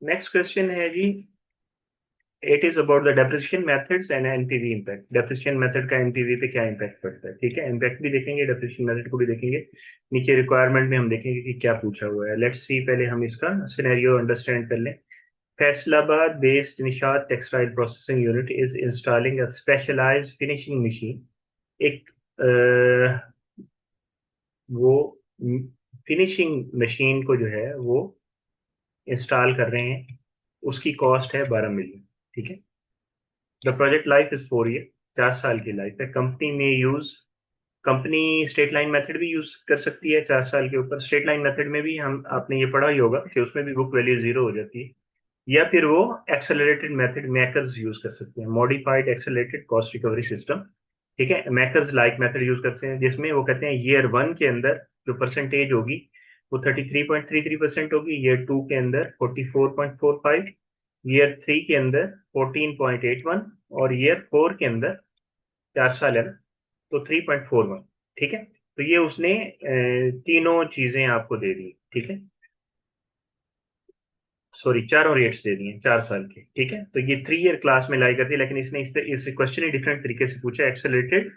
Next question है जी, it is about the depreciation methods and NPV impact. Depreciation method का NPV पे क्या इम्पैक्ट पड़ता है, ठीक है। इम्पैक्ट भी देखेंगे, डेप्रिसिएशन मेथड को भी देखेंगे। नीचे रिक्वायरमेंट में हम देखेंगे कि क्या पूछा हुआ है। लेट्स सी, पहले हम इसका सिनेरियो अंडरस्टैंड कर लें। Faisalabad based Nishat textile processing unit is installing a specialised finishing machine. एक वो फिनिशिंग मशीन को जो है वो इंस्टॉल कर रहे हैं। उसकी कॉस्ट है 12 मिलियन, ठीक है। The project life is 4 year, 4 साल की लाइफ है। कंपनी स्ट्रेट लाइन मेथड भी यूज कर सकती है 4 साल के ऊपर। स्ट्रेट लाइन मेथड में भी हम आपने ये पढ़ा ही होगा कि उसमें भी बुक वैल्यू जीरो हो जाती है। या फिर वो एक्सेलरेटेड मेथड मैकर्स यूज कर सकते हैं, modified accelerated cost recovery system, ठीक है। मैकर्स लाइक मेथड यूज करते हैं, जिसमें वो कहते हैं ईयर 1 के अंदर जो परसेंटेज होगी वो 33.33% होगी, ईयर 2 के अंदर 44.45, ईयर 3 के अंदर 14.81, और ईयर 4 के अंदर, 4 साल है ना, तो 3.41, ठीक है। तो ये उसने तीनों चीजें आपको दे दी, ठीक है। सॉरी, चारों रेट्स दे दिए 4 साल के, ठीक है। तो ये 3 ईयर क्लास में लाई करती है, लेकिन इसने इस क्वेश्चन ही डिफरेंट तरीके से पूछा। एक्सेलरेटेड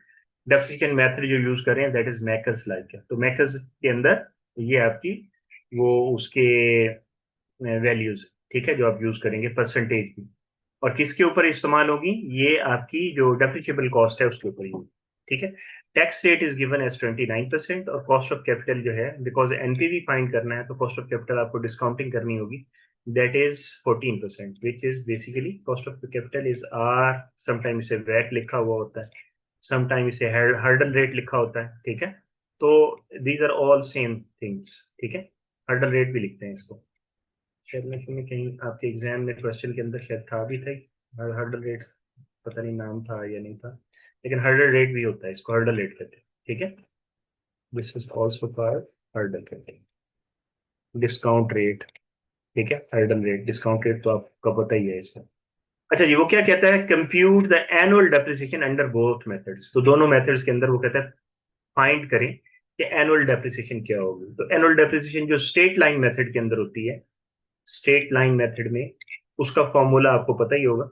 डेप्रिसिएशन मेथड जो यूज कर रहे हैं दैट इज मैकर्स लाइक है। तो मैकर्स के अंदर ये आपकी वो उसके वैल्यूज, ठीक है, जो आप यूज करेंगे परसेंटेज की। और किसके ऊपर इस्तेमाल होगी, ये आपकी जो डेप्रिशिएबल कॉस्ट है उसके ऊपर ही होगी, ठीक है। Tax rate is given as 29%, और कॉस्ट ऑफ कैपिटल जो है, बिकॉज एनपीवी फाइंड करना है तो कॉस्ट ऑफ कैपिटल आपको डिस्काउंटिंग करनी होगी, that is 14%, which is basically cost of capital is R. Sometime इसे वैट लिखा हुआ होता है, समटाइम इसे हर्डल रेट लिखा होता है, ठीक है। तो these are all same things, ठीक है। हर्डल रेट भी लिखते हैं इसको। शायद में कहीं आपके एग्जाम में क्वेश्चन के अंदर शायद था भी था, हर्डल रेट, पता नहीं नाम था या नहीं था, लेकिन हर्डल रेट भी होता है, इसको हर्डल रेट कहते हैं, ठीक है। This is also called hurdle rate, discount rate, ठीक है। हर्डल रेट, डिस्काउंट रेट तो आपको पता ही है इसका। अच्छा जी, वो क्या कहता है, compute the annual depreciation under both methods. तो दोनों मेथड्स के अंदर वो कहता है फाइंड करें कि एनुअल डेप्रिसिएशन क्या होगी। तो एनुअल डेप्रिसिएशन जो स्ट्रेट लाइन मेथड के अंदर होती है, स्ट्रेट लाइन मेथड में उसका फॉर्मूला आपको पता ही होगा।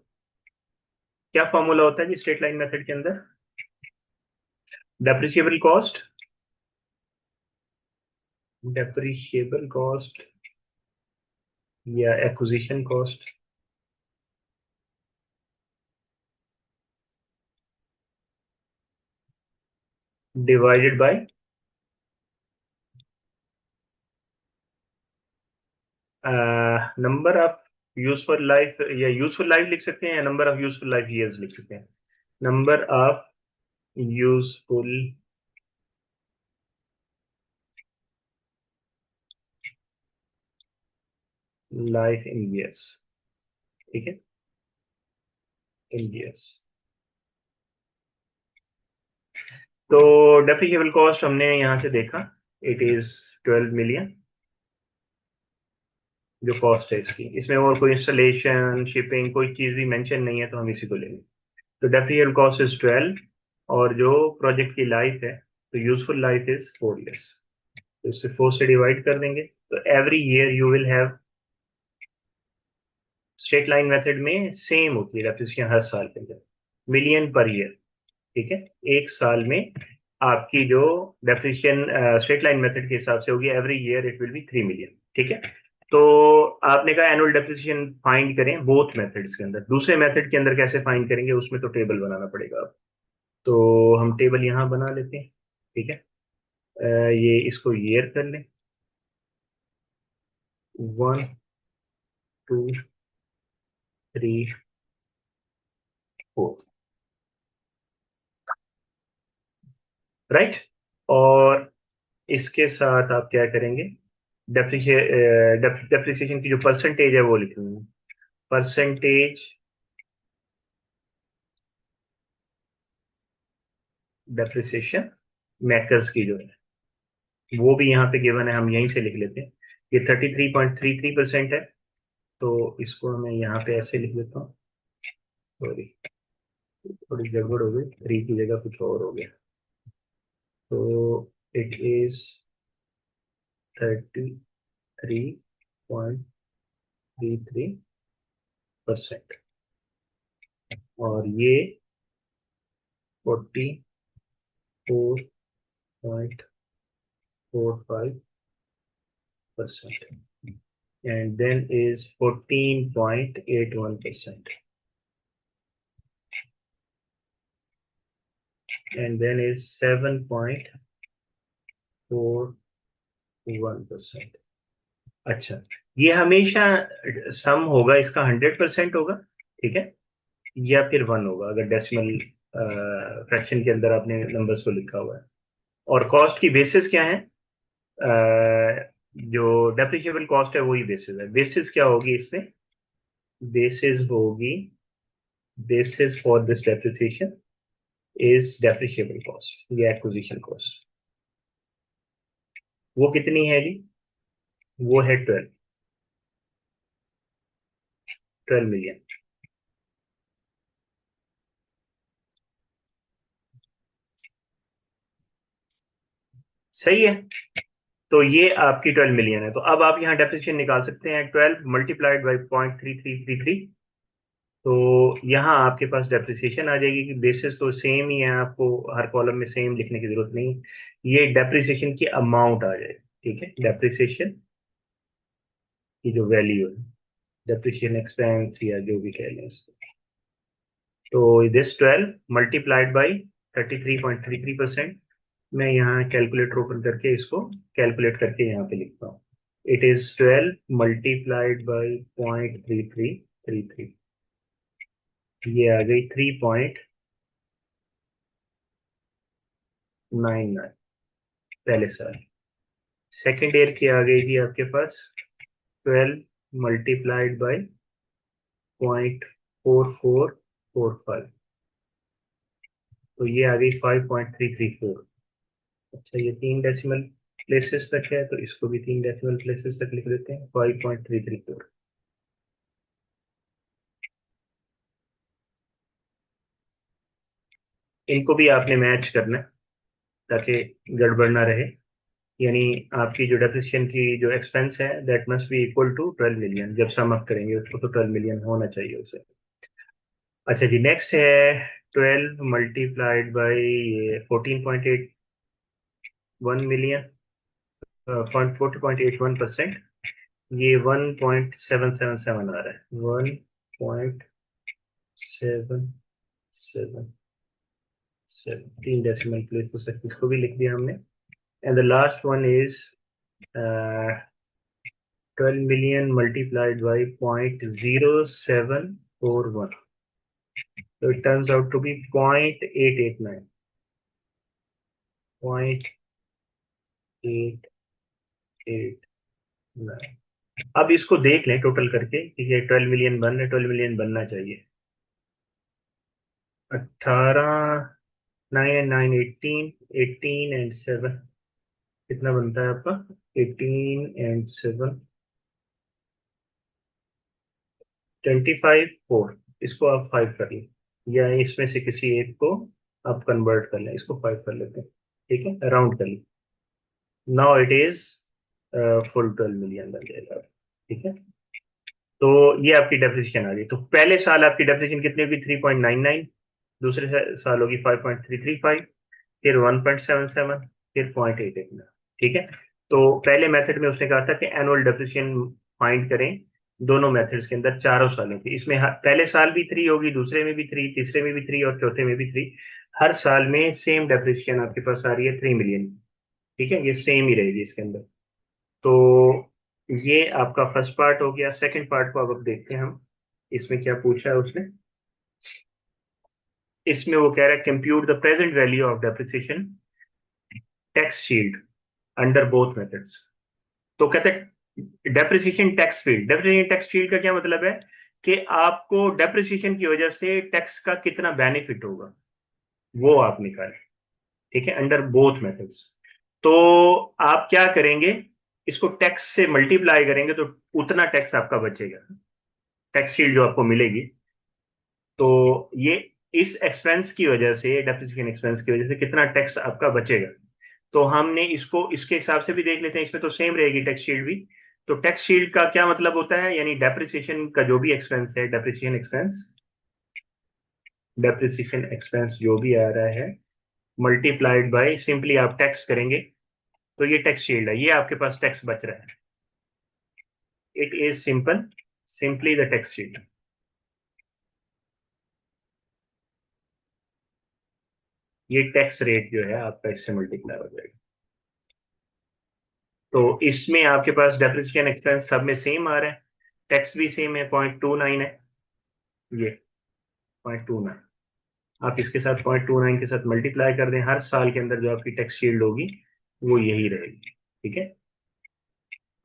क्या फॉर्मूला होता है जी स्ट्रेट लाइन मेथड के अंदर? डेप्रिशिएबल कॉस्ट, डेप्रिशिएबल कॉस्ट या acquisition cost divided by number of useful life, या यूजफुल लाइफ लिख सकते हैं, या number of useful life years लिख सकते हैं। Number of useful life in years, ठीक है, इन ईयर्स। तो डेप्रिशिएबल कॉस्ट हमने यहां से देखा, इट इज 12 मिलियन जो कॉस्ट है इसकी। इसमें और कोई इंस्टॉलेशन शिपिंग कोई चीज भी मेंशन नहीं है, तो हम इसी को लेंगे। तो डेप्रिशिएबल कॉस्ट इज 12, और जो प्रोजेक्ट की लाइफ है, तो यूजफुल लाइफ इज 4 ईयर्स। तो इससे 4 से डिवाइड कर देंगे, तो every year you will have, straight line method में सेम होती है डेप्रिसिएशन हर साल के अंदर, मिलियन पर ईयर, ठीक है। एक साल में आपकी जो डेप्रिसिएशन स्ट्रेट लाइन मेथड के हिसाब से होगी, every year it will be 3 million, ठीक है। तो आपने कहा एनुअल डेप्रिसिएशन फाइंड करें बोथ मेथड्स के अंदर। दूसरे मेथड के अंदर कैसे फाइंड करेंगे, उसमें तो टेबल बनाना पड़ेगा। तो हम टेबल यहाँ बना लेते हैं, ठीक है। ये इसको ईयर कर लें, 1 2 3 4, राइट। और इसके साथ आप क्या करेंगे, डेप्रिसिएशन की जो परसेंटेज है वो लिखेंगे। परसेंटेज डेप्रिसिएशन मैकर्स की जो है वो भी यहाँ पे गिवन है, हम यहीं से लिख लेते हैं। ये 33.33% है, तो इसको मैं यहाँ पे ऐसे लिख देता हूँ। सॉरी, थोड़ी गड़बड़ हो गई, 3 की जगह कुछ और हो गया। तो इट इज 33.33, 33%, और ये 44.45%, and then is 14.81%, and then is 7.41%. अच्छा, ये हमेशा सम होगा, इसका 100% होगा, ठीक है, या फिर 1 होगा अगर डेसिमल फ्रैक्शन के अंदर आपने नंबर्स को लिखा हुआ है। और कॉस्ट की बेसिस क्या है? जो डेप्रिशिएबल कॉस्ट है वही बेसिस है। बेसिस क्या होगी इसमें? बेसिस होगी, basis for this depreciation is depreciable cost या एक्विजिशन कॉस्ट। वो कितनी है जी? वो है 12 मिलियन। सही है, तो ये आपकी 12 मिलियन है। तो अब आप यहाँ डेप्रिसिएशन निकाल सकते हैं, 12 मल्टीप्लाइड बाई 0.3333। तो यहाँ आपके पास डेप्रिसिएशन आ जाएगी कि बेसिस तो सेम ही है, आपको हर कॉलम में सेम लिखने की जरूरत नहीं है। ये डेप्रिसिएशन की अमाउंट आ जाएगी, ठीक है, डेप्रिसिएशन की जो वैल्यू है, डेप्रिसिएशन एक्सपेंस या जो भी कह लें इसको। तो दिस 12 मल्टीप्लाइड बाई 33.33%। मैं यहाँ कैलकुलेटर ओपन करके इसको कैलकुलेट करके यहाँ पे लिखता हूँ। इट इज 12 मल्टीप्लाइड बाई 0.3333, ये आ गई 3.99 पहले साल। सेकेंड ईयर की आ गई थी आपके पास 12 मल्टीप्लाइड बाई 0.4445, तो ये आ गई 5.334। अच्छा, ये 3 डेसिमल प्लेसेस तक है, तो इसको भी 3 डेसिमल प्लेसेस तक लिख देते हैं, 5.334। इनको भी आपने मैच करना है ताकि गड़बड़ ना रहे। यानी आपकी जो डेप्रिसिएशन की जो एक्सपेंस है that must be equal to 12 million. जब सम अप करेंगे उसको तो 12 मिलियन होना चाहिए उसे। अच्छा जी, नेक्स्ट है 12 मल्टीप्लाइड बाई ये 14.81 मिलियन, 40.81%, ये 1.777 आ रहा है, 1.777। 3 डेसिमल प्लेस तक इसको भी लिख दिया हमने। And the last one is 12 million multiplied by 0.0741. So it turns out to be 0.889. 0.889। अब इसको देख लें टोटल करके कि ये 12 मिलियन बन रहे, 12 मिलियन बनना चाहिए। 18, 9 एंड 18, 18 एंड 7 कितना बनता है आपका? 18 एंड 7, 25, 4। इसको आप 5 कर लें, या इसमें से किसी एक को आप कन्वर्ट कर लें, इसको 5 कर लेते हैं, ठीक है, राउंड कर लें। Now it is full 12 million बन जाएगा, ठीक है। तो ये आपकी डेप्रिसिएशन आ गई। तो पहले साल आपकी डेप्रिसिएशन कितनी होगी? 3.99, दूसरे साल होगी 5.335, फिर 1.77, फिर 0.889, ठीक है। तो पहले मेथड में उसने कहा था कि एनुअल डेप्रिसिएशन फाइंड करें दोनों मेथड्स के अंदर चारों सालों की। इसमें पहले साल भी 3 होगी, दूसरे में भी 3, तीसरे में भी 3 और चौथे में भी 3। हर साल में सेम डेप्रिसिएशन आपके पास आ रही है 3 मिलियन, ठीक है, ये सेम ही रहेगी इसके अंदर। तो ये आपका फर्स्ट पार्ट हो गया। सेकंड पार्ट को अब देखते हैं हम, इसमें क्या पूछा है उसने। इसमें वो कह रहा है compute the present value of depreciation tax shield under both methods. तो कहते हैं depreciation tax field. Depreciation tax field का क्या मतलब है कि आपको डेप्रिसिएशन की वजह से टैक्स का कितना बेनिफिट होगा वो आप निकालें, ठीक है, अंडर बोथ मेथड्स। तो आप क्या करेंगे, इसको टैक्स से मल्टीप्लाई करेंगे तो उतना टैक्स आपका बचेगा, टैक्स शील्ड जो आपको मिलेगी। तो ये इस एक्सपेंस की वजह से, डेप्रिसिएशन एक्सपेंस की वजह से कितना टैक्स आपका बचेगा। तो हमने इसको इसके हिसाब से भी देख लेते हैं, इसमें तो सेम रहेगी टैक्स शील्ड भी। तो टैक्स शील्ड का क्या मतलब होता है, यानी डेप्रिसिएशन का जो भी एक्सपेंस है, डेप्रिसिएशन एक्सपेंस जो भी आ रहा है, मल्टीप्लाइड बाय, सिंपली आप टैक्स करेंगे, तो ये टैक्स शील्ड है, ये आपके पास टैक्स बच रहा है। It is simply the tax shield. ये टैक्स रेट जो है आपका इससे मल्टीप्लाई हो जाएगा। तो इसमें आपके पास डेप्रिसिएशन एक्सपेंस सब में सेम आ रहा है, टैक्स भी सेम है, 0.29 है, ये 0.29। आप इसके साथ 0.29 के साथ मल्टीप्लाई कर दें, हर साल के अंदर जो आपकी टैक्स शील्ड होगी वो यही रहेगी। ठीक है,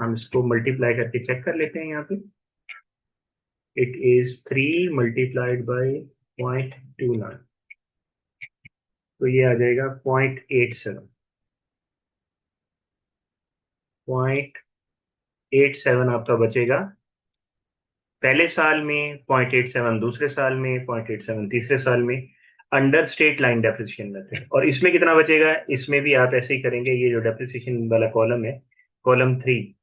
हम इसको मल्टीप्लाई करके चेक कर लेते हैं यहाँ पे। इट इज 3 × 0.29, तो ये आ जाएगा 0.87। 0.87 आपका बचेगा पहले साल में, 0.87 दूसरे साल में, 0.87 तीसरे साल में, under state line depreciation method. और इसमें कितना बचेगा, इसमें भी आप ऐसे ही करेंगे, ये जो डेप्रिसिएशन वाला कॉलम है, कॉलम 3,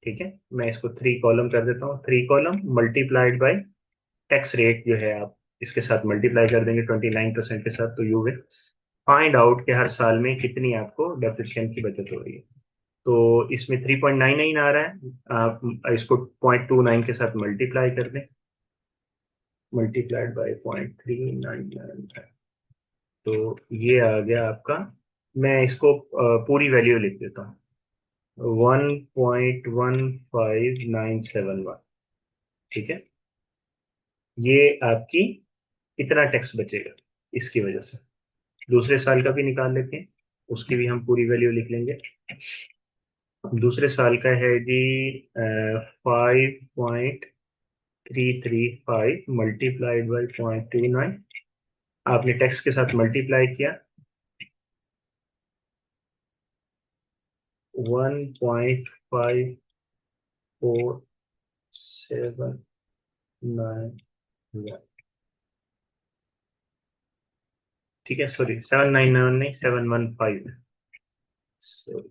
ठीक है, मैं इसको 3 कॉलम कर देता हूँ, 3 column multiplied by tax rate जो है आप इसके साथ मल्टीप्लाई कर देंगे 29% के साथ, तो यू विल फाइंड आउट कि हर साल में कितनी आपको डेप्रिसिएशन की बचत हो रही है। तो इसमें 3.99 आ रहा है, आप इसको 0.29 के साथ मल्टीप्लाई कर दें, मल्टीप्लाइड बाय 0.399 है, तो ये आ गया आपका। मैं इसको पूरी वैल्यू लिख देता हूँ, 1.15971। ठीक है, ये आपकी इतना टैक्स बचेगा इसकी वजह से। दूसरे साल का भी निकाल लेते हैं, उसकी भी हम पूरी वैल्यू लिख लेंगे। दूसरे साल का है जी 5.335 मल्टीप्लाइड बाई 0.29, आपने टैक्स के साथ मल्टीप्लाई किया, 1.5479। ठीक है, सॉरी 799 नहीं, 715, सॉरी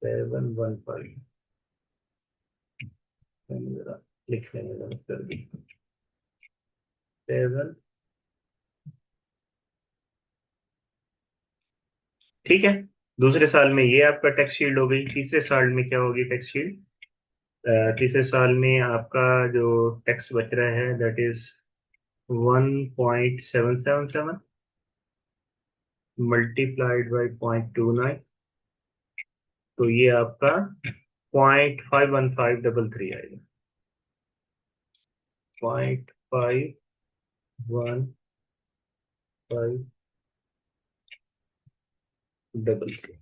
715, लिख लेंगे कर दी, 7। ठीक है, दूसरे साल में ये आपका टैक्स शील्ड हो गई। तीसरे साल में क्या होगी टैक्स शील्ड, तीसरे साल में आपका जो टैक्स बच रहा है दैट इज 1.777 मल्टीप्लाइड बाई 0.29, तो ये आपका 0.51533 आएगा, 0.51533।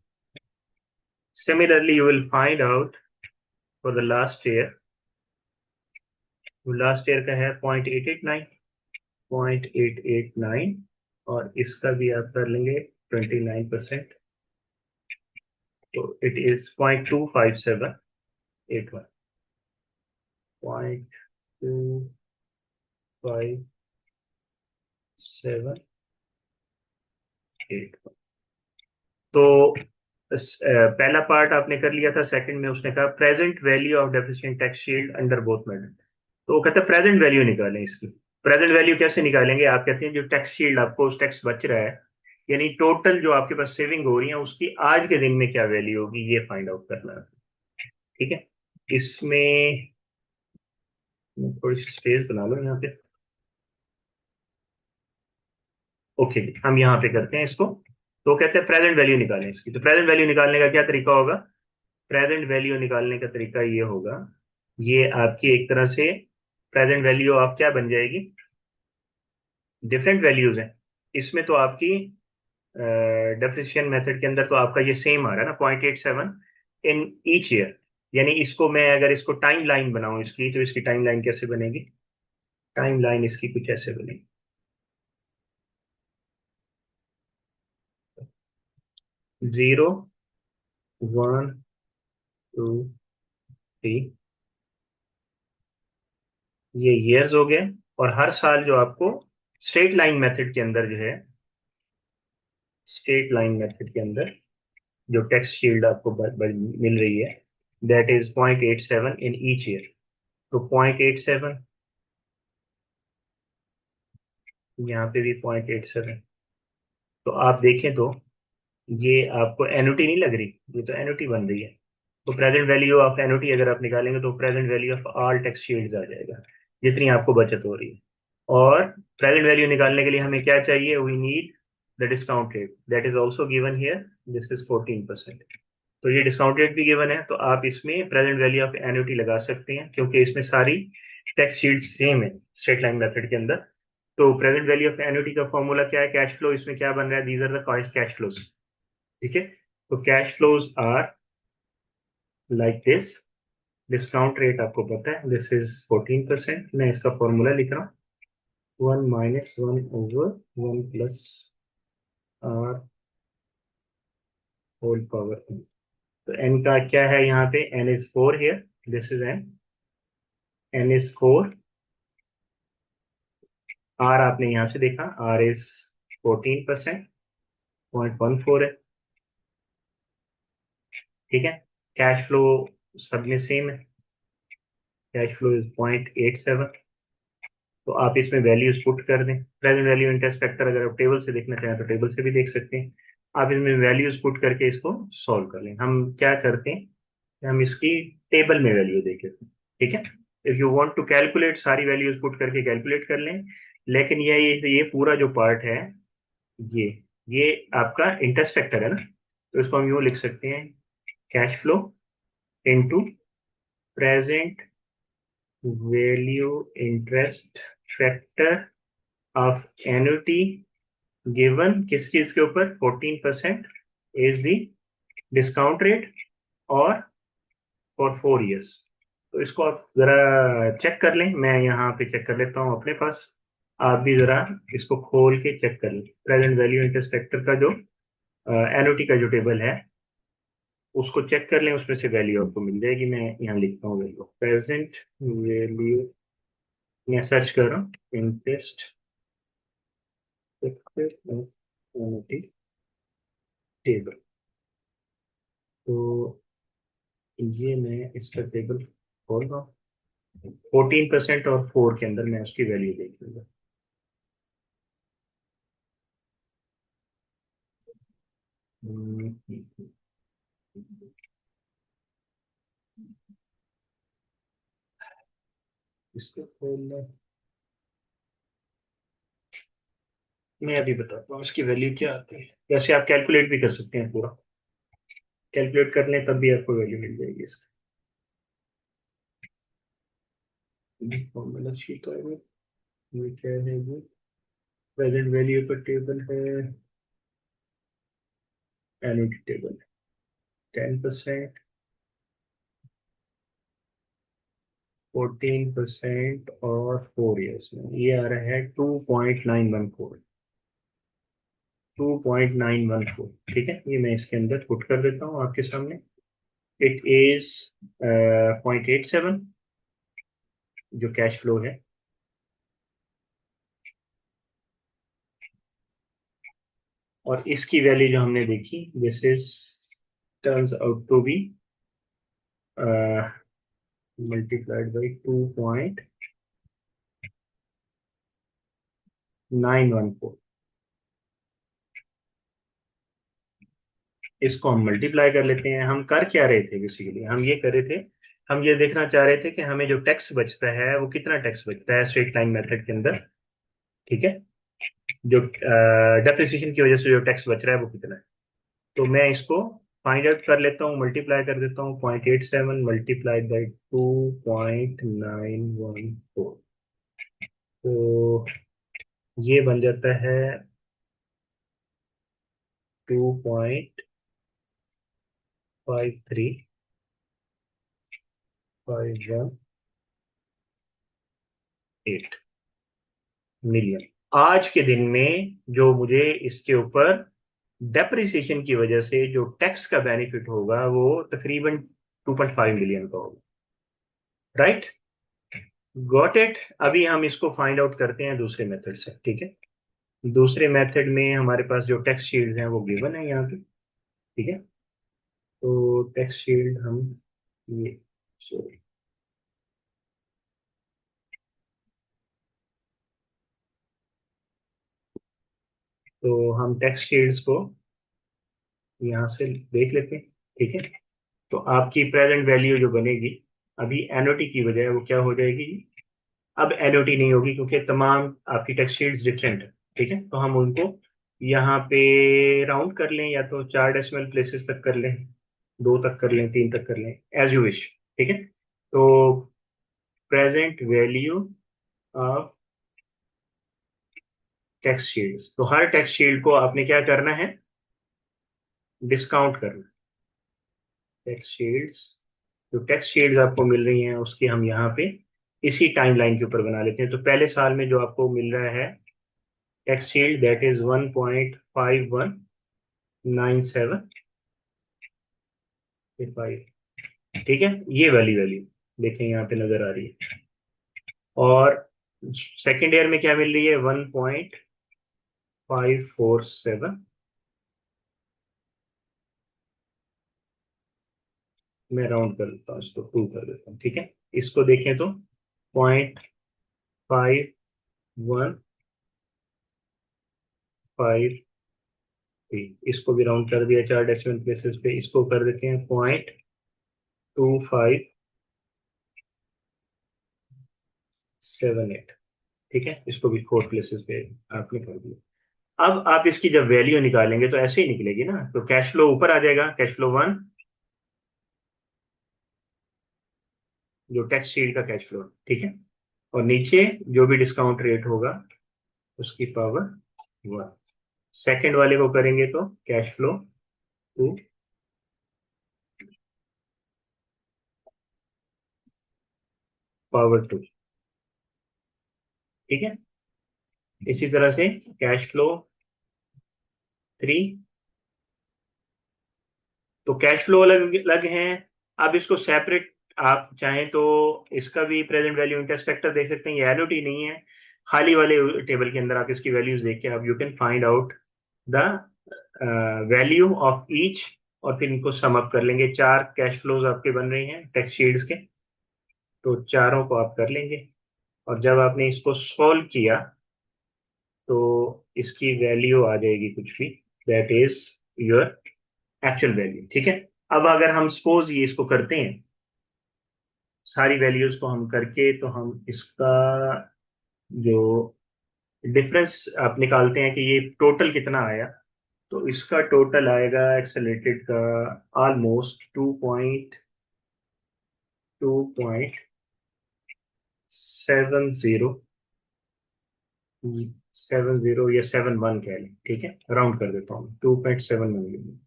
Similarly, you will find out for the last year, last year का है 0.889, 0.889, और इसका भी आप कर लेंगे 29%, तो इट इज 0.25781, 0.25781। तो पहला पार्ट आपने कर लिया था, सेकंड में उसने कहा present value of depreciation tax shield under both method. तो वो कहता है प्रेजेंट वैल्यू निकालें इसकी। प्रेजेंट वैल्यू कैसे निकालेंगे, आप कहते हैं जो टैक्स शील्ड आपको उस टैक्स बच रहा है, यानी टोटल जो आपके पास सेविंग हो रही है उसकी आज के दिन में क्या वैल्यू होगी, ये फाइंड आउट करना है। ठीक है, इसमें थोड़ी सी स्पेस बना लो यहाँ पे। ओके, हम यहाँ पे करते हैं इसको। तो कहते हैं प्रेजेंट वैल्यू निकालें इसकी। तो प्रेजेंट वैल्यू निकालने का क्या तरीका होगा, प्रेजेंट वैल्यू निकालने का तरीका ये होगा, ये आपकी एक तरह से प्रेजेंट वैल्यू आप क्या बन जाएगी, डिफरेंट वैल्यूज हैं इसमें, तो आपकी डेप्रिसिएशन मेथड के अंदर तो आपका ये सेम आ रहा है ना, 0.87 इन ईच ईयर। यानी इसको मैं अगर इसको टाइम लाइन बनाऊं इसकी, तो इसकी टाइम लाइन कैसे बनेगी, टाइम लाइन इसकी कुछ ऐसे बनेगी, 0, 1, 2, 3, ये ईयर्स हो गए। और हर साल जो आपको स्ट्रेट लाइन मेथड के अंदर जो है, स्ट्रेट लाइन मेथड के अंदर जो टैक्स शील्ड आपको मिल रही है, that is 0.87 in each year. तो 0.87, यहाँ पे भी 0.87। तो आप देखें तो ये आपको एनुटी नहीं लग रही, ये तो एनुटी बन रही है। तो प्रेजेंट वैल्यू ऑफ एनुटी अगर आप निकालेंगे तो present value of all tax shields आ जाएगा, जितनी आपको बचत हो रही है। और प्रेजेंट वैल्यू निकालने के लिए हमें क्या चाहिए, we need the discount rate, that is also given here, this is 14%। तो ये डिस्काउंट रेट भी गिवन है, तो आप इसमें प्रेजेंट वैल्यू ऑफ एन्युटी लगा सकते हैं, क्योंकि इसमें सारी टैक्स शीट सेम है स्ट्रेट लाइन मेथड के अंदर। तो प्रेजेंट वैल्यू ऑफ एन्युटी का फॉर्मूला क्या है, कैश फ्लो, इसमें क्या बन रहा है, these are the cash flows. ठीक है, तो cash flows are like this. Discount rate आपको पता है, दिस इज 14%। मैं इसका फॉर्मूला लिख रहा हूँ, 1 - 1/1 प्लस आर होल पावर। तो एन का क्या है यहाँ पे, N is 4 here, this is N, N is 4। R आपने यहां से देखा, आर इज 14%, 0.14 है। ठीक है, कैश फ्लो सब में सेम है, कैश फ्लो इज 0.87। तो आप इसमें वैल्यूज पुट कर दें, प्रेजेंट वैल्यू इंटरेस्ट फैक्टर अगर आप टेबल से देखना चाहें तो टेबल से भी देख सकते हैं। आप इसमें वैल्यूज पुट करके इसको सॉल्व कर लें। हम क्या करते हैं कि हम इसकी टेबल में वैल्यू देखें। ठीक है, if you want to calculate, सारी वैल्यूज पुट करके कैलकुलेट कर लें। लेकिन ये पूरा जो पार्ट है, ये ये आपका इंटरेस्ट फैक्टर है ना, तो इसको हम यूं लिख सकते हैं, cash flow into present value interest factor of annuity given किस चीज के ऊपर, 14% इज द डिस्काउंट रेट, और फॉर 4 इयर्स। तो इसको आप जरा चेक कर लें, मैं यहाँ पे चेक कर लेता हूँ अपने पास। आप भी जरा इसको खोल के चेक कर लें, प्रेजेंट वैल्यू इंटरेस्ट फैक्टर का जो एन्युटी का जो टेबल है, उसको चेक कर लें, उसमें से वैल्यू आपको मिल जाएगी। मैं यहाँ लिखता हूँ वैल्यू, प्रेजेंट वैल्यू, मैं सर्च कर रहा हूँ इंटरेस्ट टेबल। तो ये मैं इसका टेबल खोल रहा हूँ, 14% और 4 के अंदर मैं उसकी वैल्यू देख लूंगा। हम्म, इसको खोलना, मैं अभी बताता हूँ उसकी वैल्यू क्या आती है। वैसे आप कैलकुलेट भी कर सकते हैं, पूरा कैलकुलेट कर लें तब भी आपको वैल्यू मिल जाएगी इसकी। फॉर्मूला शीट है ये क्या है, वो प्रेजेंट वैल्यू का टेबल है, एनुटी टेबल, 10%, 14% और 4 इयर्स में ये आ रहा है 2.914, 2.914। ठीक है, ये मैं इसके अंदर पुट कर देता हूँ आपके सामने। इट इज 0.87 जो कैश फ्लो है, और इसकी वैल्यू जो हमने देखी, this is turns out to be multiplied by 2.914। इसको हम मल्टीप्लाई कर लेते हैं। हम कर क्या रहे थे, बेसिकली हम ये कर रहे थे, हम ये देखना चाह रहे थे कि हमें जो टैक्स बचता है वो कितना टैक्स बचता है स्ट्रेट लाइन मेथड के अंदर। ठीक है, जो डेप्रिसिएशन की वजह से जो टैक्स बच रहा है वो कितना है। तो मैं इसको फाइंड आउट कर लेता हूँ, मल्टीप्लाई कर देता हूँ, 0.87 मल्टीप्लाइड बाई 2.914। तो ये बन जाता है 2.53518 मिलियन आज के दिन में, जो मुझे इसके ऊपर डेप्रिसिएशन की वजह से जो टैक्स का बेनिफिट होगा वो तकरीबन 2.5 मिलियन का होगा। Right, got it. अभी हम इसको फाइंड आउट करते हैं दूसरे मेथड से। ठीक है, दूसरे मेथड में हमारे पास जो टैक्स शील्ड्स हैं वो गिवन है यहाँ पे। ठीक है, तो टैक्स शील्ड हम ये सॉरी, तो हम टेक्स्ट शीट्स को यहाँ से देख लेते हैं। ठीक है, तो आपकी प्रेजेंट वैल्यू जो बनेगी अभी एनओटी की बजाय वो क्या हो जाएगी, अब एनओटी नहीं होगी क्योंकि तमाम आपकी टेक्स्ट शीट्स डिफरेंट है। ठीक है, तो हम उनको यहाँ पे राउंड कर लें, या तो 4 डेसिमल प्लेसेस तक कर लें, 2 तक कर लें, 3 तक कर लें, एज यू विश। ठीक है, तो present value of text sheets, तो हर टेक्स्ट शीट को आपने क्या करना है, डिस्काउंट करना। टेक्स्ट शीट्स, जो टेक्स्ट शीट्स आपको मिल रही हैं उसकी हम यहाँ पे इसी टाइमलाइन के ऊपर बना लेते हैं। तो पहले साल में जो आपको मिल रहा है टेक्स्ट शीट, दैट इज 1.5197 5। ठीक है, ये वाली वैल्यू देखें यहाँ पे नजर आ रही है। और सेकेंड ईयर में क्या मिल रही है, 1.547। मैं राउंड कर देता हूँ, इसको 2 कर देता हूँ। ठीक है, इसको देखें तो 0.5153, इसको भी राउंड कर दिया 4 डेसिमल प्लेसेस पे, इसको कर देते हैं 0.2578। ठीक है, इसको भी 4 प्लेसेस पे आपने कर दिया। अब आप इसकी जब वैल्यू निकालेंगे तो ऐसे ही निकलेगी ना, तो कैश फ्लो ऊपर आ जाएगा, कैश फ्लो 1, जो टैक्स शीट का कैश फ्लो। ठीक है, और नीचे जो भी डिस्काउंट रेट होगा उसकी पावर 1। सेकंड वाले को करेंगे तो कैश फ्लो 2, पावर 2। ठीक है, इसी तरह से कैश फ्लो 3, तो कैश फ्लो अलग अलग हैं। अब इसको सेपरेट आप चाहें तो इसका भी प्रेजेंट वैल्यू इंटरेस्ट फैक्टर देख सकते हैं, ये एनओटी नहीं है, खाली वाले टेबल के अंदर आप इसकी वैल्यूज देख के आप you can find out the value of each, और फिर इनको सम अप कर लेंगे। 4 कैश फ्लोज आपके बन रही हैं टेक्स्ट शीट्स के, तो चारों को आप कर लेंगे, और जब आपने इसको सॉल्व किया तो इसकी वैल्यू आ जाएगी कुछ भी, that is your actual value. ठीक है, अब अगर हम सपोज ये इसको करते हैं, सारी वैल्यूज को हम करके, तो हम इसका जो डिफरेंस आप निकालते हैं कि ये टोटल कितना आया, तो इसका टोटल आएगा एक्सेलरेटेड का ऑलमोस्ट 2.70 या 71 कह लें। ठीक है, राउंड कर देता हूँ, 2.71।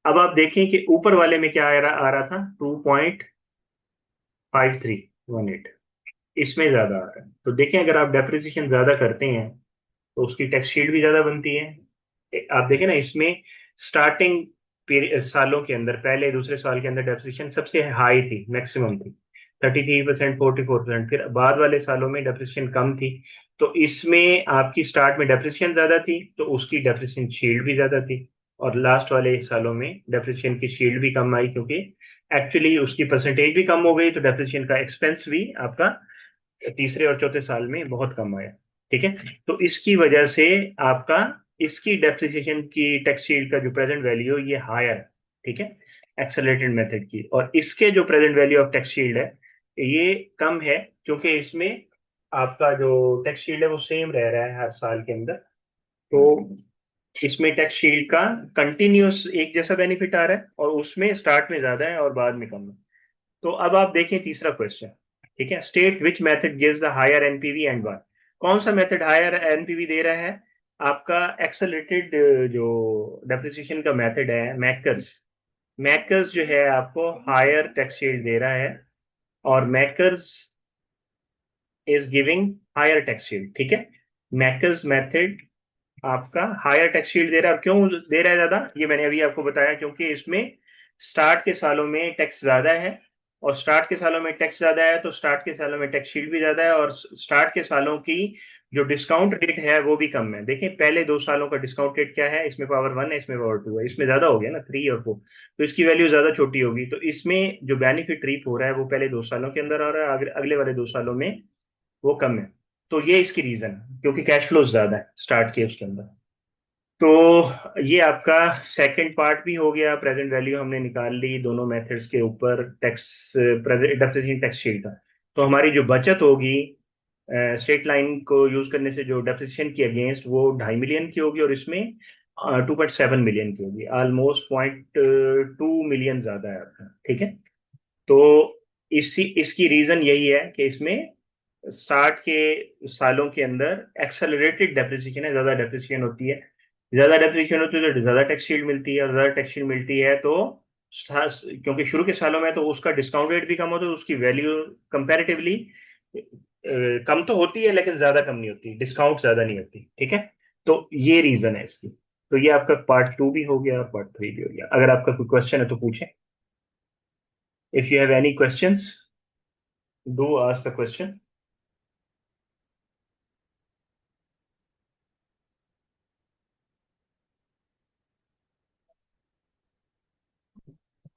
अब आप देखें कि ऊपर वाले में क्या आ रहा था, 2.5318, इसमें ज्यादा आ रहा है। तो देखें, अगर आप डेप्रिसिएशन ज्यादा करते हैं तो उसकी टैक्स शीट भी ज्यादा बनती है। आप देखें ना, इसमें स्टार्टिंग सालों के अंदर, पहले दूसरे साल के अंदर डेप्रिसिएशन सबसे हाई थी, मैक्सिमम थी 33%, 44%। फिर बाद वाले सालों में डेप्रिसिएशन कम थी, तो इसमें आपकी स्टार्ट में डेप्रिसिएशन ज्यादा थी तो उसकी डेप्रिसिएशन शील्ड भी ज्यादा थी। और लास्ट वाले सालों में डेप्रिसिएशन की शील्ड भी कम आई, क्योंकि एक्चुअली उसकी परसेंटेज भी कम हो गई, तो डेप्रिसिएशन का एक्सपेंस भी आपका तीसरे और चौथे साल में बहुत कम आया। ठीक है, तो इसकी वजह से आपका इसकी डेप्रिसिएशन की टैक्स शीट का जो प्रेजेंट वैल्यू ये हायर है। ठीक है, एक्सेलरेटेड मेथड की, और इसके जो present value of tax sheet है ये कम है, क्योंकि इसमें आपका जो टैक्स शीट है वो सेम रह रहा है हर साल के अंदर। तो इसमें टैक्स शीट का कंटिन्यूस एक जैसा बेनिफिट आ रहा है, और उसमें स्टार्ट में ज्यादा है और बाद में कम है। तो अब आप देखें तीसरा क्वेश्चन। ठीक है, state which method gives the higher NPV and why. कौन सा मेथड हायर एनपीवी दे रहा है, आपका एक्सेलरेटेड जो डेप्रिसिएशन का मेथड है मैकर्स। मैकर्स जो है आपको हायर टैक्स शीट दे रहा है, और MACRS is giving higher tax shield. ठीक है, मैकर्स मेथड आपका हायर टैक्स शीट दे रहा है। और क्यों दे रहा है ज्यादा, ये मैंने अभी आपको बताया, क्योंकि इसमें स्टार्ट के सालों में टैक्स ज्यादा है, और स्टार्ट के सालों में टैक्स ज्यादा है तो स्टार्ट के सालों में टैक्स शीट भी ज्यादा है, और स्टार्ट के सालों की जो डिस्काउंट रेट है वो भी कम है। देखिए पहले 2 सालों का डिस्काउंट रेट क्या है, इसमें पावर 1 है, इसमें पावर 2 है, इसमें ज्यादा हो गया ना 3 और 4, तो इसकी वैल्यू ज्यादा छोटी होगी। तो इसमें जो बेनिफिट रीप हो रहा है वो पहले 2 सालों के अंदर आ रहा है, अगले वाले 2 सालों में वो कम है। तो ये इसकी रीजन है, क्योंकि कैश फ्लो ज्यादा है स्टार्ट के उसके अंदर। तो ये आपका सेकंड पार्ट भी हो गया। प्रेजेंट वैल्यू हमने निकाल ली दोनों मेथड्स के ऊपर, टैक्स डेप्रिसिएशन टैक्स शीट का। तो हमारी जो बचत होगी स्ट्रेट लाइन को यूज करने से, जो डेप्रिसिएशन की अगेंस्ट, वो 2.5 मिलियन की होगी, और इसमें 2.7 मिलियन की होगी। ऑलमोस्ट 0.2 मिलियन ज्यादा है आपका, ठीक है। तो इसी इसकी रीजन यही है कि इसमें स्टार्ट के सालों के अंदर एक्सेलरेटेड डेप्रिसिएशन है, ज्यादा डेप्रिसिएशन होती है। ज्यादा डेप्रिसिएशन होती है तो ज्यादा टैक्स शील्ड मिलती है, और ज्यादा टैक्स शील्ड मिलती है तो क्योंकि शुरू के सालों में तो उसका डिस्काउंट रेट भी कम होता है, तो उसकी वैल्यू कंपैरेटिवली कम तो होती है, लेकिन ज्यादा कम नहीं होती, डिस्काउंट ज्यादा नहीं होती, ठीक है। तो ये रीजन है इसकी। तो ये आपका पार्ट 2 भी हो गया, पार्ट 3 भी हो गया। अगर आपका कोई क्वेश्चन है तो पूछें। If you have any questions, do ask the question.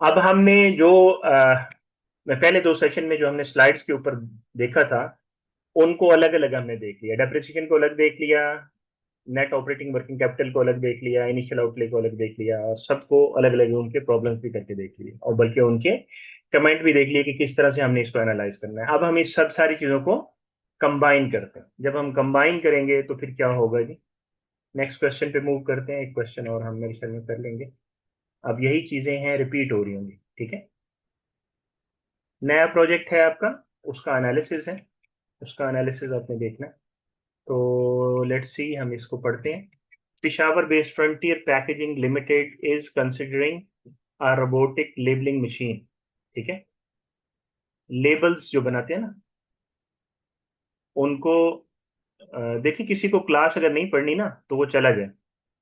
अब हमने जो मैं पहले 2 सेशन में जो हमने स्लाइड्स के ऊपर देखा था, उनको अलग अलग हमने देख लिया। डेप्रिसिएशन को अलग देख लिया, नेट ऑपरेटिंग वर्किंग कैपिटल को अलग देख लिया, इनिशियल आउटले को अलग देख लिया, और सबको अलग अलग उनके प्रॉब्लम्स भी करके देख लिए, और बल्कि उनके कमेंट भी देख लिए कि किस तरह से हमने इसको एनालाइज करना है। अब हम इस सब सारी चीजों को कंबाइन करते हैं। जब हम कंबाइन करेंगे तो फिर क्या होगा जी। नेक्स्ट क्वेश्चन पे मूव करते हैं। एक क्वेश्चन और हम मेरे ख्याल में कर लेंगे। अब यही चीजें हैं, रिपीट हो रही होंगी, ठीक है। नया प्रोजेक्ट है आपका, उसका एनालिसिस है, उसका एनालिसिस आपने देखना है। तो लेट्स सी, हम इसको पढ़ते हैं। Peshawar based Frontier Packaging Limited is considering a robotic labeling machine, ठीक है। लेबल्स जो बनाते हैं ना, उनको देखिए, किसी को क्लास अगर नहीं पढ़नी ना तो वो चला जाए।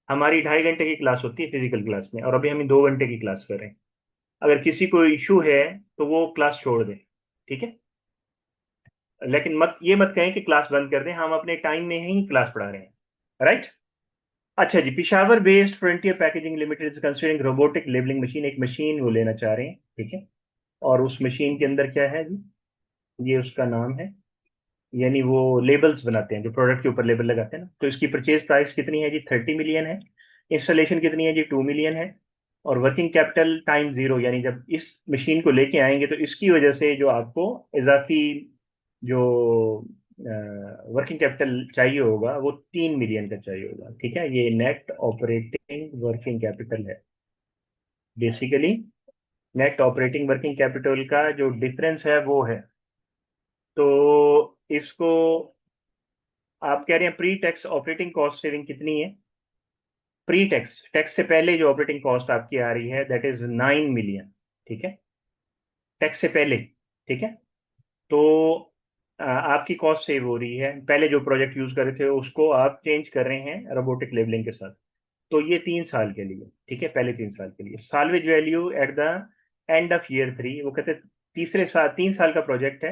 हमारी 2.5 घंटे की क्लास होती है फिजिकल क्लास में, और अभी हम 2 घंटे की क्लास कर रहे हैं। अगर किसी को इशू है तो वो क्लास छोड़ दे, ठीक है। लेकिन मत ये मत कहें कि क्लास बंद कर दें, हम अपने टाइम में ही क्लास पढ़ा रहे हैं, राइट। अच्छा जी, Peshawar based Frontier Packaging Limited is considering robotic labeling machine. एक मशीन वो लेना चाह रहे हैं, ठीक है। और उस मशीन के अंदर क्या है जी, ये उसका नाम है। यानी वो लेबल्स बनाते हैं, जो प्रोडक्ट के ऊपर लेबल लगाते हैं ना। तो इसकी परचेज प्राइस कितनी है जी, 30 मिलियन है। इंस्टॉलेशन कितनी है जी, 2 मिलियन है। और वर्किंग कैपिटल टाइम जीरो, यानी जब इस मशीन को लेके आएंगे तो इसकी वजह से जो आपको इजाफी जो वर्किंग कैपिटल चाहिए होगा वो 3 मिलियन का चाहिए होगा, ठीक है। ये नेट ऑपरेटिंग वर्किंग कैपिटल है basically. Net operating working capital का जो डिफरेंस है वो है। तो इसको आप कह रहे हैं pre tax operating cost saving कितनी है। प्री टैक्स, टैक्स से पहले जो ऑपरेटिंग कॉस्ट आपकी आ रही है दैट इज 9 मिलियन, ठीक है। टैक्स से पहले, ठीक है। तो आपकी कॉस्ट सेव हो रही है। पहले जो प्रोजेक्ट यूज कर रहे थे उसको आप चेंज कर रहे हैं रोबोटिक लेबलिंग के साथ। तो ये 3 साल के लिए, ठीक है, पहले 3 साल के लिए। Salvage value at the end of year 3, वो कहते हैं तीसरे साल, 3 साल का प्रोजेक्ट है,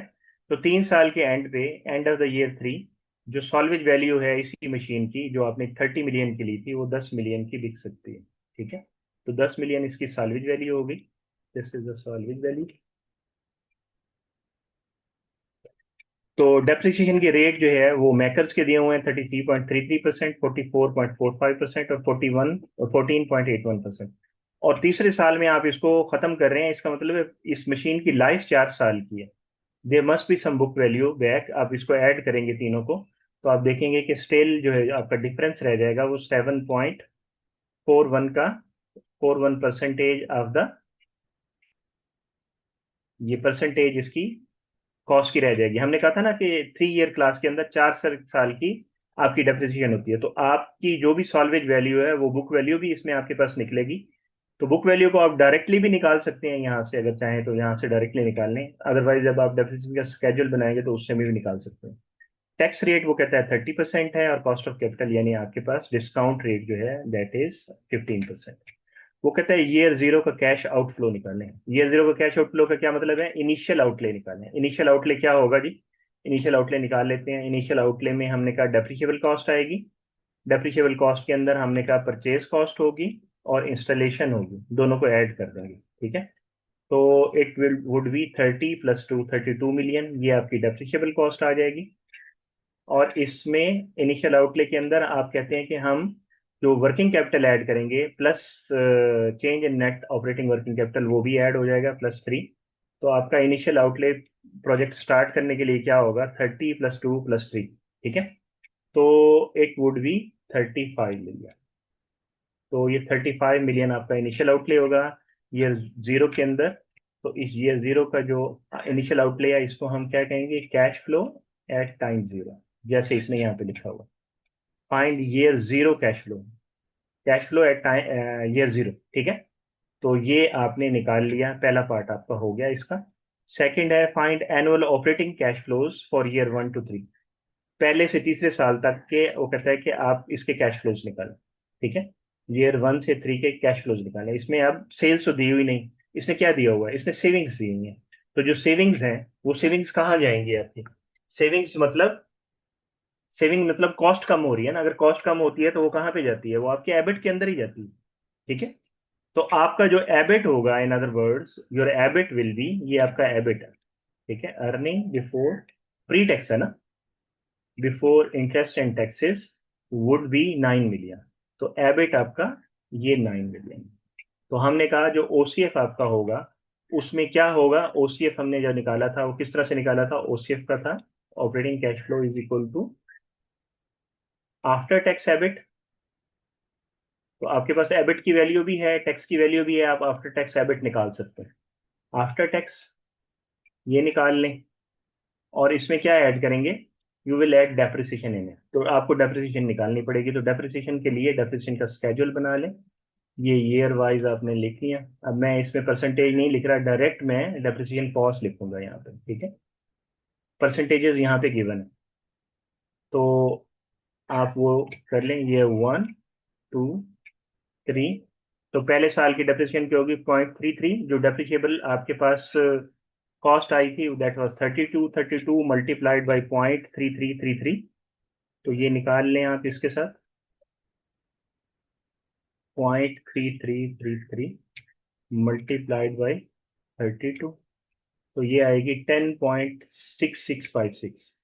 तो 3 साल के एंड पे, एंड ऑफ द ईयर 3, जो सॉल्वेज वैल्यू है इसी मशीन की, जो आपने 30 मिलियन की ली थी, वो 10 मिलियन की बिक सकती है, ठीक है। तो 10 मिलियन इसकी सॉल्वेज वैल्यू हो गई। This is the salvage value. तो डेप्रिसिएशन के रेट जो है वो मेकर्स के दिए हुए हैं 33.33%, 44.45% और 14.81%। और तीसरे साल में आप इसको खत्म कर रहे हैं, इसका मतलब है इस मशीन की लाइफ 4 साल की है। There must be some book value back. आप इसको ऐड करेंगे तीनों को, तो आप देखेंगे कि स्टिल जो है आपका डिफरेंस रह जाएगा वो 7.41 का, 41% ऑफ द, ये परसेंटेज इसकी कॉस्ट की रह जाएगी। हमने कहा था ना कि 3 ईयर क्लास के अंदर 4 साल की आपकी डेप्रिसिएशन होती है। तो आपकी जो भी सॉल्वेज वैल्यू है वो बुक वैल्यू भी इसमें आपके पास निकलेगी। तो बुक वैल्यू को आप डायरेक्टली भी निकाल सकते हैं यहाँ से, अगर चाहें तो यहाँ से डायरेक्टली निकाल लें। अदरवाइज जब आप डेप्रिसिएशन का स्केड्यूल बनाएंगे तो उससे भी निकाल सकते हैं। टैक्स रेट वो कहता है 30% है, और कॉस्ट ऑफ कैपिटल यानी आपके पास डिस्काउंट रेट जो है दैट इज 15%। वो कहता है ईयर जीरो का कैश आउटफ्लो निकालें। ईयर जीरो का कैश आउटफ्लो का क्या मतलब है, इनिशियल आउटले निकालें। इनिशियल आउटले क्या होगा जी, इनिशियल आउटले निकाल लेते हैं। इनिशियल आउटले में हमने कहा डेप्रिशिएबल कॉस्ट आएगी, डेप्रिशिएबल कॉस्ट के अंदर हमने कहा परचेज कॉस्ट होगी और इंस्टॉलेशन होगी, दोनों को ऐड कर देंगे, ठीक है। तो it will would be 30 plus 2 32 million, ये आपकी डेप्रिशिएबल कॉस्ट आ जाएगी। और इसमें इनिशियल आउटले के अंदर आप कहते हैं कि हम जो वर्किंग कैपिटल ऐड करेंगे plus change in net operating working capital वो भी ऐड हो जाएगा +3। तो आपका इनिशियल आउटले प्रोजेक्ट स्टार्ट करने के लिए क्या होगा, 30 प्लस 2 प्लस 3, ठीक है। तो इट वुड बी 35 मिलियन। तो ये 35 मिलियन आपका इनिशियल आउटले होगा ईयर जीरो के अंदर। तो इस ईयर जीरो का जो इनिशियल आउटले है इसको हम क्या कहेंगे, cash flow at time zero, जैसे इसने यहाँ पे लिखा हुआ, find year zero cash flow, cash flow at time year zero, ठीक है। तो ये आपने निकाल लिया, पहला पार्ट आपका हो गया इसका। सेकंड है find annual operating cash flows for year 1 to 3, पहले से तीसरे साल तक के वो कहता है कि आप इसके कैश फ्लोज निकालें, ठीक है। ईयर 1 से 3 के कैश फ्लोज निकालें। इसमें अब सेल्स तो दी हुई नहीं, इसने क्या दिया हुआ है, इसने सेविंग्स दी हुई है। तो जो सेविंग्स हैं वो सेविंग्स कहाँ जाएंगी आपकी, सेविंग मतलब कॉस्ट कम हो रही है ना, अगर कॉस्ट कम होती है तो वो कहाँ पे जाती है, वो आपके एबिट के अंदर ही जाती है, ठीक है। तो आपका जो एबिट होगा, in other words your EBIT will be, ये आपका एबिट है, ठीक है, अर्निंग बिफोर प्री टैक्स है ना, before interest and taxes would be 9 million. तो एबिट आपका ये 9 मिलियन। तो हमने कहा जो ओसीएफ आपका होगा उसमें क्या होगा, ओसीएफ हमने जो निकाला था वो किस तरह से निकाला था, ओसीएफ का था operating cash flow is equal to after tax EBIT. तो आपके पास एबिट की वैल्यू भी है, टैक्स की वैल्यू भी है, आप आफ्टर टैक्स एबिट निकाल सकते हैं। आफ्टर टैक्स ये निकाल लें और इसमें क्या ऐड करेंगे, you will add depreciation in it. तो आपको डेप्रिसिएशन निकालनी पड़ेगी। तो डेप्रिसिएशन के लिए डेप्रिसिएशन का स्केड्यूल बना लें, ये ईयर वाइज आपने लिख लिया। अब मैं इसमें परसेंटेज नहीं लिख रहा, डायरेक्ट मैं डेप्रिसिएशन कॉस्ट लिखूंगा यहाँ पे, ठीक है। परसेंटेजेस यहाँ पे गिवन है, तो आप वो कर लें, ये 1 2 3। तो पहले साल की डेप्रिसिएशन क्या होगी, 0.33, जो डेप्रिशिएबल आपके पास कॉस्ट आई थी दैट वाज 32 मल्टीप्लाइड बाई 0.3333। तो ये निकाल लें आप इसके साथ, 0.3333 मल्टीप्लाइड बाई 32, तो ये आएगी 10.6656,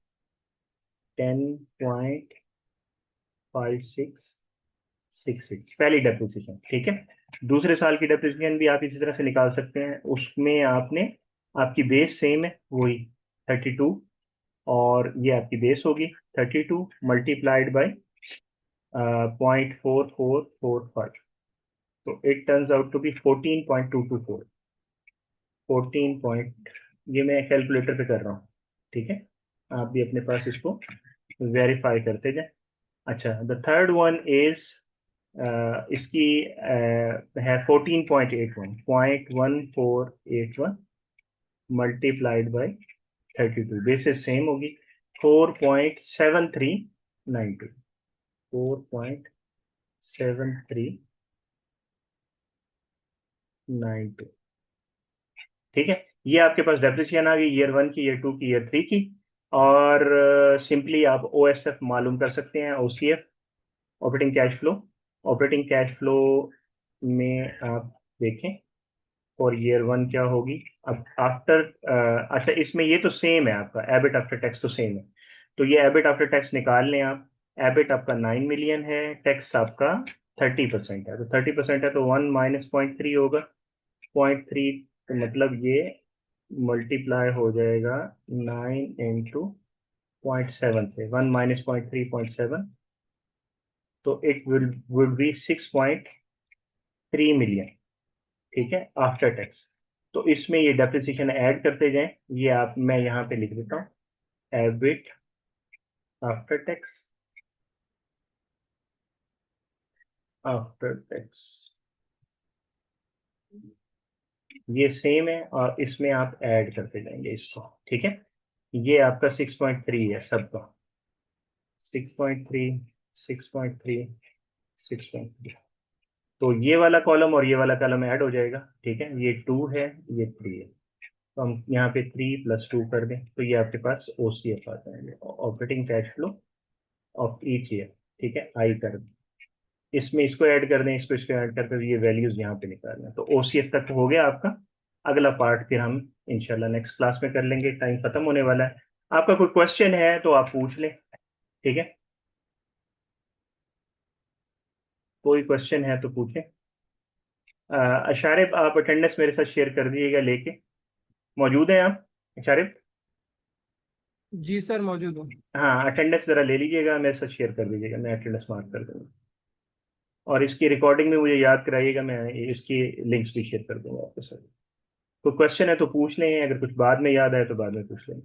10.5666 पहली डेप्रिसिएशन, ठीक है। दूसरे साल की डेप्रिसिएशन भी आप इसी तरह से निकाल सकते हैं। उसमें आपने, आपकी बेस सेम है वही 32, और ये आपकी बेस होगी 32 मल्टीप्लाइड बाई 0.4445। तो it turns out to be 14.224, 14 point, ये मैं कैलकुलेटर पे कर रहा हूँ, ठीक है। आप भी अपने पास इसको वेरीफाई करते जाए। अच्छा, द थर्ड वन इज, इसकी है 14.81, 0.1481 मल्टीप्लाइड बाई 32, बेसिस सेम होगी 4.7392, 4.7392, ठीक है। ये आपके पास डेप्रिसिएशन आ गई ईयर 1 की, ईयर 2 की, ईयर 3 की। और सिंपली आप ओएसएफ मालूम कर सकते हैं, OCF operating cash flow. Operating cash flow में आप देखें और ईयर 1 क्या होगी। अब आफ्टर, अच्छा इसमें ये तो सेम है, आपका एबिट आफ्टर टैक्स तो सेम है। तो ये एबिट आफ्टर टैक्स निकाल लें आप। एबिट आपका 9 मिलियन है, टैक्स आपका 30% है, तो 30% है तो 1 माइनस 0.3 होगा, 0.3। तो मतलब ये मल्टीप्लाई हो जाएगा 9 इंटू 0.7 से, 1 माइनस 0.3 0.7, तो इट विल बी 6.3 मिलियन, ठीक है, आफ्टर टैक्स। तो इसमें ये डेप्रिसिएशन ऐड करते जाएं, ये आप, मैं यहाँ पे लिख देता हूँ, EBIT after tax, after tax ये सेम है, और इसमें आप ऐड करते जाएंगे इसको, ठीक है। ये आपका 6.3 है सबका, 6.3, 6.3, 6.3। तो ये वाला कॉलम और ये वाला कॉलम ऐड हो जाएगा, ठीक है। ये 2 है, ये 3 है, तो हम यहाँ पे 3 + 2 कर दें तो ये आपके पास OCF आता है, operating cash flow of each year. ठीक है, आई कर दें, इसमें इसको ऐड कर दें, इसको ऐड करके ये वैल्यूज यहाँ पे निकालना है। तो OCF तक हो गया आपका। अगला पार्ट फिर हम इंशाल्लाह नेक्स्ट क्लास में कर लेंगे, टाइम खत्म होने वाला है। आपका कोई क्वेश्चन है तो आप पूछ लें। ठीक है, कोई क्वेश्चन है तो पूछें। अशारिफ, आप अटेंडेंस मेरे साथ शेयर कर दीजिएगा लेके, मौजूद हैं आप अशारिफ? जी सर, मौजूद हूँ। हाँ, अटेंडेंस जरा ले लीजिएगा, मेरे साथ शेयर कर दीजिएगा, मैं अटेंडेंस मार्क कर दूंगा। और इसकी रिकॉर्डिंग में मुझे याद कराइएगा, मैं इसकी लिंक्स भी शेयर कर दूंगा आपके साथ। कोई क्वेश्चन है तो पूछ लें, अगर कुछ बाद में याद आए तो बाद में पूछ लें।